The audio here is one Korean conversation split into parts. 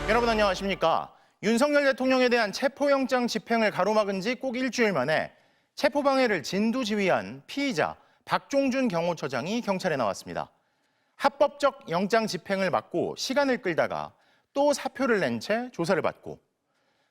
여러분 안녕하십니까? 윤석열 대통령에 대한 체포영장 집행을 가로막은 지 꼭 일주일 만에 체포방해를 진두지휘한 피의자 박종준 경호처장이 경찰에 나왔습니다. 합법적 영장 집행을 막고 시간을 끌다가 또 사표를 낸 채 조사를 받고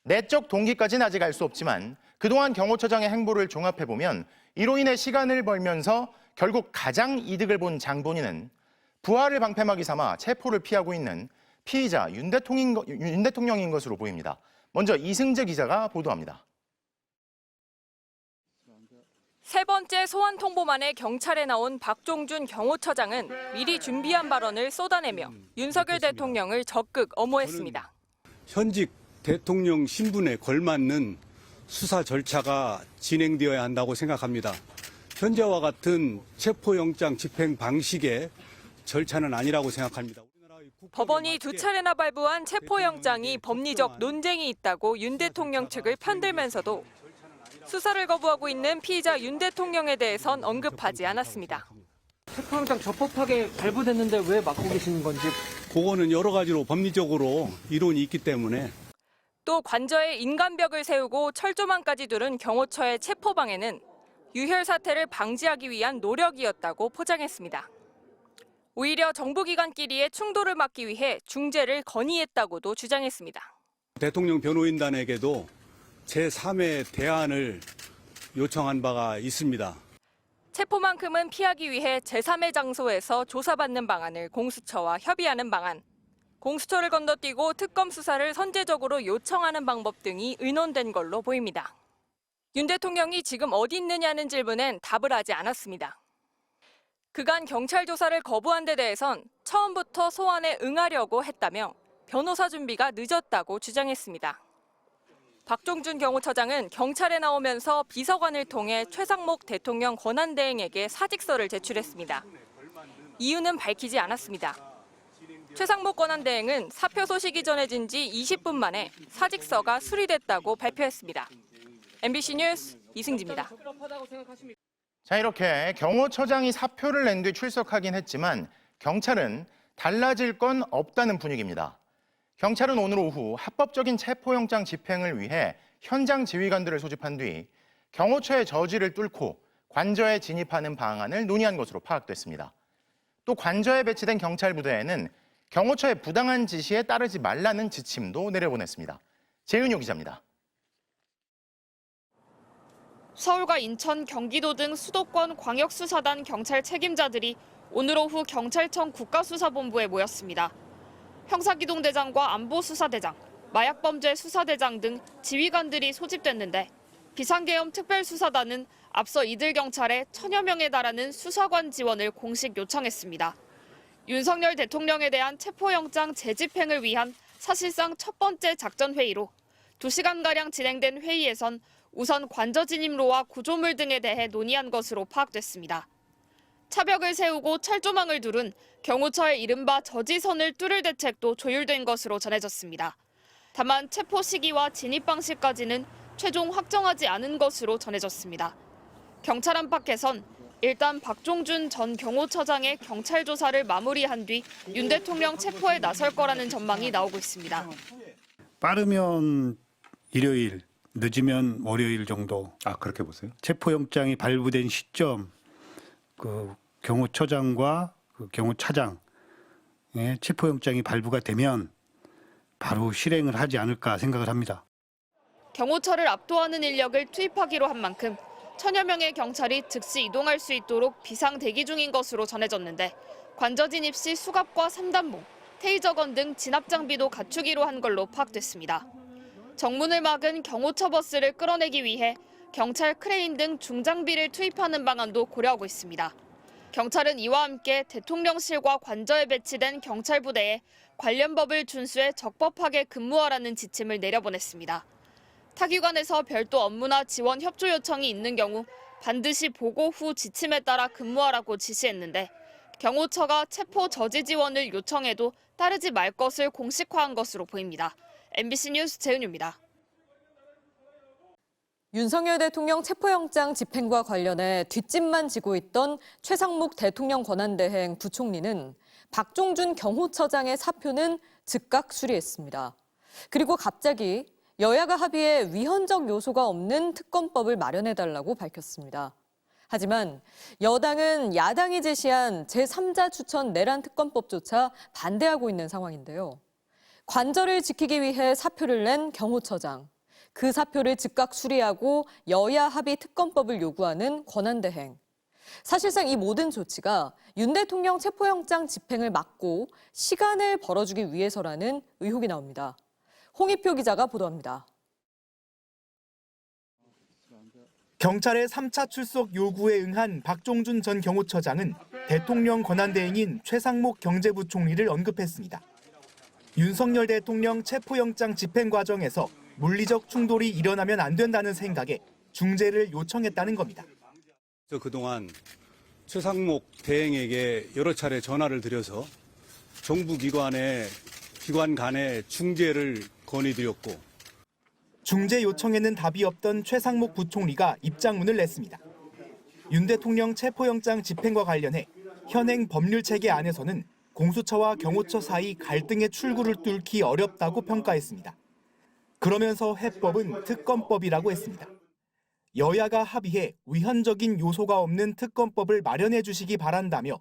내적 동기까지는 아직 알 수 없지만 그동안 경호처장의 행보를 종합해보면 이로 인해 시간을 벌면서 결국 가장 이득을 본 장본인은 부하를 방패막이 삼아 체포를 피하고 있는 피의자 윤 대통령인 것으로 보입니다. 먼저 이승재 기자가 보도합니다. 세 번째 소환 통보만에 경찰에 나온 박종준 경호처장은 미리 준비한 발언을 쏟아내며 윤석열 대통령을 적극 엄호했습니다. 현직 대통령 신분에 걸맞는 수사 절차가 진행되어야 한다고 생각합니다. 현재와 같은 체포영장 집행 방식의 절차는 아니라고 생각합니다. 법원이 두 차례나 발부한 체포영장이 법리적 논쟁이 있다고 윤 대통령 측을 편들면서도 수사를 거부하고 있는 피의자 윤 대통령에 대해선 언급하지 않았습니다. 체포영장 적법하게 발부됐는데 왜 막고 계시는 건지. 그거는 여러 가지로 법리적으로 이론이 있기 때문에. 또 관저에 인간벽을 세우고 철조망까지 두른 경호처의 체포방해는 유혈 사태를 방지하기 위한 노력이었다고 포장했습니다. 오히려 정부기관끼리의 충돌을 막기 위해 중재를 건의했다고도 주장했습니다. 대통령 변호인단에게도 제3의 대안을 요청한 바가 있습니다. 체포만큼은 피하기 위해 제3의 장소에서 조사받는 방안을 공수처와 협의하는 방안, 공수처를 건너뛰고 특검 수사를 선제적으로 요청하는 방법 등이 의논된 걸로 보입니다. 윤 대통령이 지금 어디 있느냐는 질문엔 답을 하지 않았습니다. 그간 경찰 조사를 거부한 데 대해선 처음부터 소환에 응하려고 했다며 변호사 준비가 늦었다고 주장했습니다. 박종준 경호처장은 경찰에 나오면서 비서관을 통해 최상목 대통령 권한대행에게 사직서를 제출했습니다. 이유는 밝히지 않았습니다. 최상목 권한대행은 사표 소식이 전해진 지 20분 만에 사직서가 수리됐다고 발표했습니다. MBC 뉴스 이승지입니다. 자, 이렇게 경호처장이 사표를 낸 뒤 출석하긴 했지만 경찰은 달라질 건 없다는 분위기입니다. 경찰은 오늘 오후 합법적인 체포영장 집행을 위해 현장 지휘관들을 소집한 뒤 경호처의 저지를 뚫고 관저에 진입하는 방안을 논의한 것으로 파악됐습니다. 또 관저에 배치된 경찰 부대에는 경호처의 부당한 지시에 따르지 말라는 지침도 내려보냈습니다. 재은효 기자입니다. 서울과 인천, 경기도 등 수도권 광역수사단 경찰 책임자들이 오늘 오후 경찰청 국가수사본부에 모였습니다. 형사기동대장과 안보수사대장, 마약범죄수사대장 등 지휘관들이 소집됐는데 비상계엄 특별수사단은 앞서 이들 경찰에 1000여 명에 달하는 수사관 지원을 공식 요청했습니다. 윤석열 대통령에 대한 체포영장 재집행을 위한 사실상 첫 번째 작전회의로 2시간가량 진행된 회의에선 우선 관저 진입로와 구조물 등에 대해 논의한 것으로 파악됐습니다. 차벽을 세우고 철조망을 두른 경호처의 이른바 저지선을 뚫을 대책도 조율된 것으로 전해졌습니다. 다만 체포 시기와 진입 방식까지는 최종 확정하지 않은 것으로 전해졌습니다. 경찰 안팎에선 일단 박종준 전 경호처장의 경찰 조사를 마무리한 뒤 윤 대통령 체포에 나설 거라는 전망이 나오고 있습니다. 빠르면 일요일, 늦으면 월요일 정도. 그렇게 보세요? 체포영장이 발부된 시점, 그 경호처장과 그 경호차장의 체포영장이 발부가 되면 바로 실행을 하지 않을까 생각을 합니다. 경호처를 압도하는 인력을 투입하기로 한 만큼 1000여 명의 경찰이 즉시 이동할 수 있도록 비상 대기 중인 것으로 전해졌는데 관저 진입 시 수갑과 3단봉, 테이저건 등 진압 장비도 갖추기로 한 걸로 파악됐습니다. 정문을 막은 경호처 버스를 끌어내기 위해 경찰 크레인 등 중장비를 투입하는 방안도 고려하고 있습니다. 경찰은 이와 함께 대통령실과 관저에 배치된 경찰 부대에 관련 법을 준수해 적법하게 근무하라는 지침을 내려보냈습니다. 타기관에서 별도 업무나 지원 협조 요청이 있는 경우 반드시 보고 후 지침에 따라 근무하라고 지시했는데 경호처가 체포 저지 지원을 요청해도 따르지 말 것을 공식화한 것으로 보입니다. MBC 뉴스 재은유입니다. 윤석열 대통령 체포영장 집행과 관련해 뒷짐만 지고 있던 최상목 대통령 권한대행 부총리는 박종준 경호처장의 사표는 즉각 수리했습니다. 그리고 갑자기 여야가 합의해 위헌적 요소가 없는 특검법을 마련해달라고 밝혔습니다. 하지만 여당은 야당이 제시한 제3자 추천 내란 특검법조차 반대하고 있는 상황인데요. 관절을 지키기 위해 사표를 낸 경호처장, 그 사표를 즉각 수리하고 여야 합의 특검법을 요구하는 권한대행. 사실상 이 모든 조치가 윤 대통령 체포영장 집행을 막고 시간을 벌어주기 위해서라는 의혹이 나옵니다. 홍익표 기자가 보도합니다. 경찰의 3차 출석 요구에 응한 박종준 전 경호처장은 대통령 권한대행인 최상목 경제부총리를 언급했습니다. 윤석열 대통령 체포영장 집행 과정에서 물리적 충돌이 일어나면 안 된다는 생각에 중재를 요청했다는 겁니다. 그동안 최상목 대행에게 여러 차례 전화를 드려서 정부기관 간의 중재를 건의드렸고 중재 요청에는 답이 없던 최상목 부총리가 입장문을 냈습니다. 윤 대통령 체포영장 집행과 관련해 현행 법률 체계 안에서는 공수처와 경호처 사이 갈등의 출구를 뚫기 어렵다고 평가했습니다. 그러면서 해법은 특검법이라고 했습니다. 여야가 합의해 위헌적인 요소가 없는 특검법을 마련해 주시기 바란다며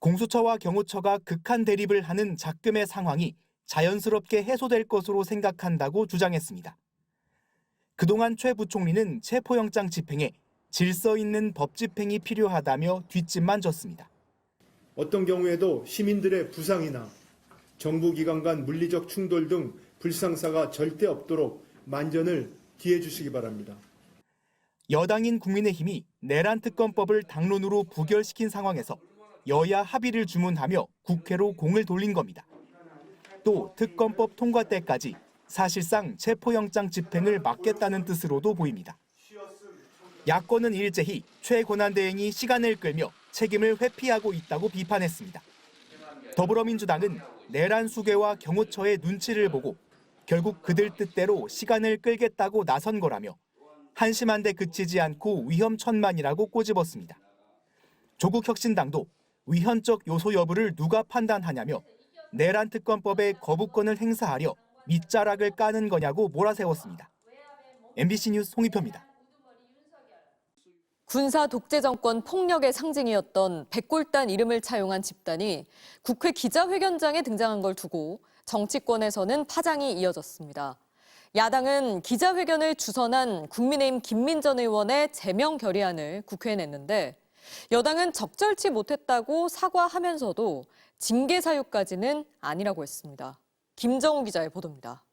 공수처와 경호처가 극한 대립을 하는 작금의 상황이 자연스럽게 해소될 것으로 생각한다고 주장했습니다. 그동안 최 부총리는 체포영장 집행에 질서 있는 법 집행이 필요하다며 뒷짐만 졌습니다. 어떤 경우에도 시민들의 부상이나 정부기관 간 물리적 충돌 등 불상사가 절대 없도록 만전을 기해 주시기 바랍니다. 여당인 국민의힘이 내란 특검법을 당론으로 부결시킨 상황에서 여야 합의를 주문하며 국회로 공을 돌린 겁니다. 또 특검법 통과 때까지 사실상 체포영장 집행을 막겠다는 뜻으로도 보입니다. 야권은 일제히 최 권한대행이 시간을 끌며 책임을 회피하고 있다고 비판했습니다. 더불어민주당은 내란 수괴와 경호처의 눈치를 보고 결국 그들 뜻대로 시간을 끌겠다고 나선 거라며 한심한 데 그치지 않고 위험천만이라고 꼬집었습니다. 조국혁신당도 위헌적 요소 여부를 누가 판단하냐며 내란 특검법에 거부권을 행사하려 밑자락을 까는 거냐고 몰아세웠습니다. MBC 뉴스 홍익표입니다. 군사 독재 정권 폭력의 상징이었던 백골단 이름을 차용한 집단이 국회 기자회견장에 등장한 걸 두고 정치권에서는 파장이 이어졌습니다. 야당은 기자회견을 주선한 국민의힘 김민전 의원의 제명 결의안을 국회에 냈는데 여당은 적절치 못했다고 사과하면서도 징계 사유까지는 아니라고 했습니다. 김정우 기자의 보도입니다.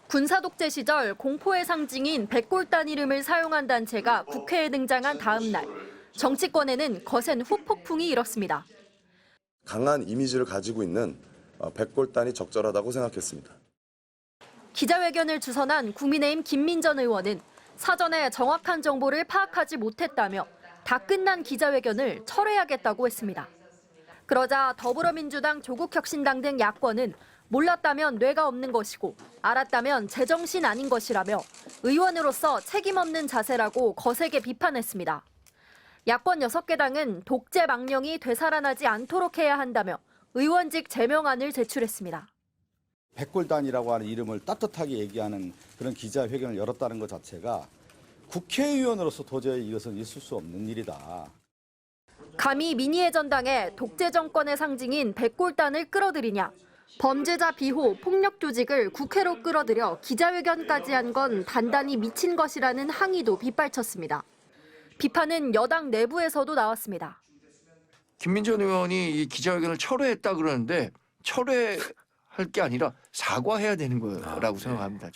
군사독재 시절 공포의 상징인 백골단 이름을 사용한 단체가 국회에 등장한 다음 날 정치권에는 거센 후폭풍이 일었습니다. 강한 이미지를 가지고 있는 백골단이 적절하다고 생각했습니다. 기자회견을 주선한 국민의힘 김민전 의원은 사전에 정확한 정보를 파악하지 못했다며 다 끝난 기자회견을 철회하겠다고 했습니다. 그러자 더불어민주당, 조국혁신당 등 야권은 몰랐다면 뇌가 없는 것이고 알았다면 제정신 아닌 것이라며 의원으로서 책임 없는 자세라고 거세게 비판했습니다. 야권 6개 당은 독재 망령이 되살아나지 않도록 해야 한다며 의원직 제명안을 제출했습니다. 백골단이라고 하는 이름을 따뜻하게 얘기하는 그런 기자회견을 열었다는 것 자체가 국회의원으로서 도저히 이것은 있을 수 없는 일이다. 감히 민의의 전당에 독재 정권의 상징인 백골단을 끌어들이냐, 범죄자 비호, 폭력 조직을 국회로 끌어들여 기자회견까지 한 건 단단히 미친 것이라는 항의도 빗발쳤습니다. 비판은 여당 내부에서도 나왔습니다. 김민전 의원이 이 기자회견을 철회했다 그러는데 철회할 게 아니라 사과해야 되는 거라고 생각합니다.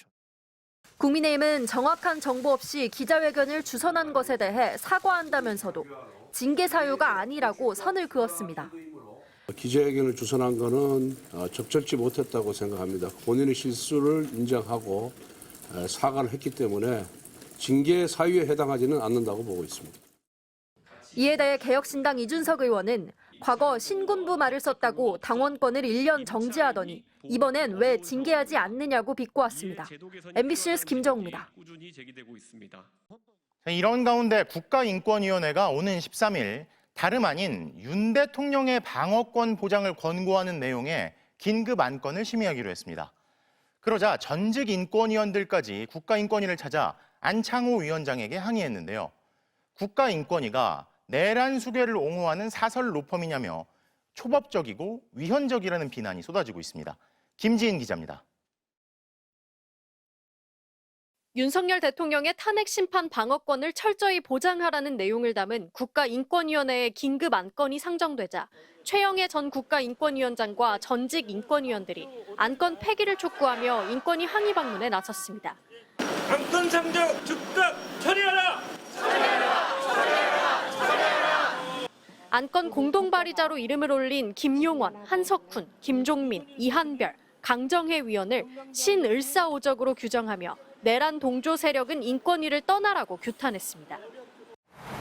국민의힘은 정확한 정보 없이 기자회견을 주선한 것에 대해 사과한다면서도 징계 사유가 아니라고 선을 그었습니다. 기자회견을 주선한 것은 적절치 못했다고 생각합니다. 본인의 실수를 인정하고 사과를 했기 때문에 징계 사유에 해당하지는 않는다고 보고 있습니다. 이에 대해 개혁신당 이준석 의원은 과거 신군부 말을 썼다고 당원권을 1년 정지하더니 이번엔 왜 징계하지 않느냐고 비꼬았습니다. MBC 뉴스 김정우입니다. 이런 가운데 국가인권위원회가 오는 13일 다름 아닌 윤 대통령의 방어권 보장을 권고하는 내용의 긴급 안건을 심의하기로 했습니다. 그러자 전직 인권위원들까지 국가인권위를 찾아 안창호 위원장에게 항의했는데요. 국가인권위가 내란 수괴를 옹호하는 사설 로펌이냐며 초법적이고 위헌적이라는 비난이 쏟아지고 있습니다. 김지인 기자입니다. 윤석열 대통령의 탄핵 심판 방어권을 철저히 보장하라는 내용을 담은 국가인권위원회의 긴급 안건이 상정되자 최영애 전 국가인권위원장과 전직 인권위원들이 안건 폐기를 촉구하며 인권위 항의 방문에 나섰습니다. 안건 상정 즉각 처리하라! 안건 공동 발의자로 이름을 올린 김용원, 한석훈, 김종민, 이한별, 강정혜 위원을 신을사오적으로 규정하며 내란 동조 세력은 인권위를 떠나라고 규탄했습니다.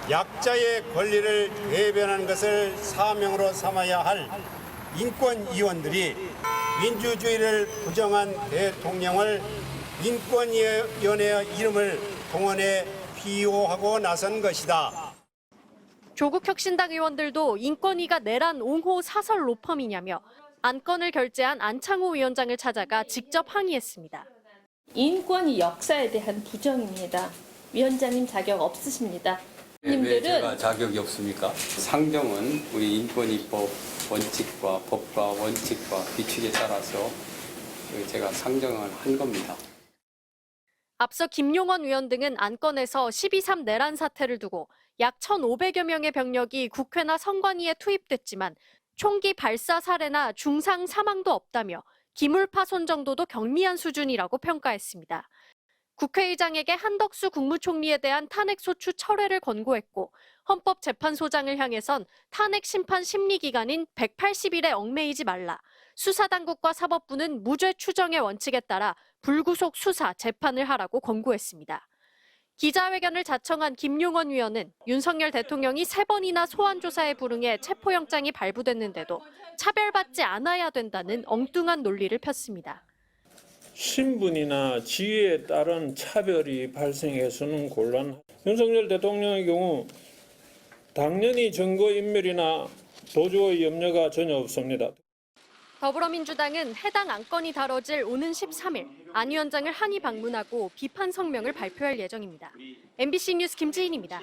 약자의 권리를 대변하는 것을 사명으로 삼아야 할 인권위원들이 민주주의를 부정한 대통령을 인권위원회의 이름을 동원해 비호하고 나선 것이다. 조국 혁신당 의원들도 인권위가 내란 옹호 사설 로펌이냐며 안건을 결재한 안창호 위원장을 찾아가 직접 항의했습니다. 인권위 역사에 대한 부정입니다. 위원장님 자격 없으십니다. 왜 제가 자격이 없습니까? 상정은 우리 인권위법 원칙과 법과 원칙과 규칙에 따라서 제가 상정을 한 겁니다. 앞서 김용원 위원 등은 안건에서 12.3 내란 사태를 두고 약 1,500여 명의 병력이 국회나 선관위에 투입됐지만 총기 발사 사례나 중상 사망도 없다며 기물 파손 정도도 경미한 수준이라고 평가했습니다. 국회의장에게 한덕수 국무총리에 대한 탄핵소추 철회를 권고했고 헌법재판소장을 향해선 탄핵 심판 심리기간인 180일에 얽매이지 말라. 수사당국과 사법부는 무죄 추정의 원칙에 따라 불구속 수사, 재판을 하라고 권고했습니다. 기자회견을 자청한 김용원 위원은 윤석열 대통령이 3번이나 소환조사에 불응해 체포영장이 발부됐는데도 차별받지 않아야 된다는 엉뚱한 논리를 폈습니다. 신분이나 지위에 따른 차별이 발생해서는 곤란하다. 윤석열 대통령의 경우 당연히 증거인멸이나 도주의 염려가 전혀 없습니다. 더불어민주당은 해당 안건이 다뤄질 오는 13일 안 위원장을 항의 방문하고 비판 성명을 발표할 예정입니다. MBC 뉴스 김지인입니다.